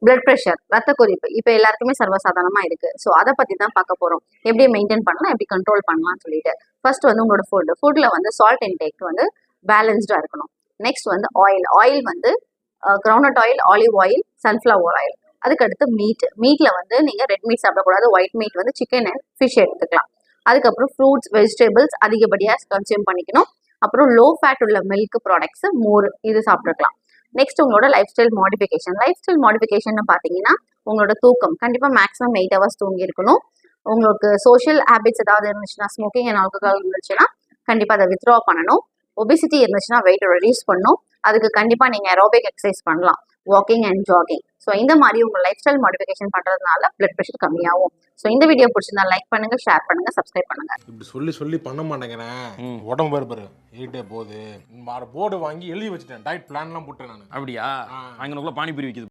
Blood pressure, ரத்த கொதிப்பு இப்போ எல்லாருக்குமே சர்வசாதாரணமா இருக்கு. ஸோ அதை பத்தி தான் பார்க்க போறோம். எப்படி மெயின்டைன் பண்ணலாம், எப்படி கண்ட்ரோல் பண்ணலாம்னு சொல்லிட்டு. ஃபர்ஸ்ட் வந்து உங்களோட ஃபுட்ல வந்து சால்ட் இன்டேக் வந்து பேலன்ஸ்டா இருக்கணும். நெக்ஸ்ட் வந்து ஆயில் வந்து ground oil, olive oil, sunflower oil. அதுக்கடுத்து மீட்ல வந்து நீங்க ரெட் மீட் சாப்பிடக்கூடாது. ஒயிட் மீட் வந்து சிக்கன் அண்ட் ஃபிஷ் எடுத்துக்கலாம். அதுக்கப்புறம் ஃப்ரூட்ஸ், வெஜிடபிள்ஸ் அதிகப்படியாக கன்சியூம் பண்ணிக்கணும். அப்புறம் லோ ஃபேட் உள்ள மில்க் ப்ராடக்ட்ஸ், மோர் இது சாப்பிட்டுக்கலாம். நெக்ஸ்ட் உங்களோட லைஃப் ஸ்டைல் மாடிஃபிகேஷன் பார்த்தீங்கன்னா உங்களோட தூக்கம் கண்டிப்பாக மேக்ஸிமம் 8 hours தூங்கி இருக்கணும். உங்களுக்கு சோஷியல் ஹேபிட்ஸ் ஏதாவது இருந்துச்சுன்னா, ஸ்மோக்கிங் அண்ட் ஆல்கஹால் இருந்துச்சுன்னா கண்டிப்பாக அதை வித்ட்ரா பண்ணணும். ஒபிசிட்டி இருந்துச்சுன்னா வெயிட் ரெடியூஸ் பண்ணணும். அதுக்கு கண்டிப்பாக நீங்கள் ஏரோபிக் எக்ஸசைஸ் பண்ணலாம், வாக்கிங் அண்ட் ஜாகிங். ஸோ இந்த மாதிரி உங்கள் லைஃப் ஸ்டைல் மாடிஃபிகேஷன் பண்ணுறதுனால பிளட் ப்ரெஷர் கம்மியாகும். ஸோ இந்த வீடியோ பிடிச்சிருந்தா லைக் பண்ணுங்க, ஷேர் பண்ணுங்க, சப்ஸ்கிரைப் பண்ணுங்க. இப்படி சொல்லி சொல்லி பண்ண மாட்டேங்கிறேன். உடம்பு பாரு ஏறிட்டே போகுது. போர்டு வாங்கி எழுதி வச்சுட்டேன், டயட் பிளான்லாம் போட்டேன் நான். அப்படியா? அங்கனக்குள்ள பானிபூரி விற்கிது.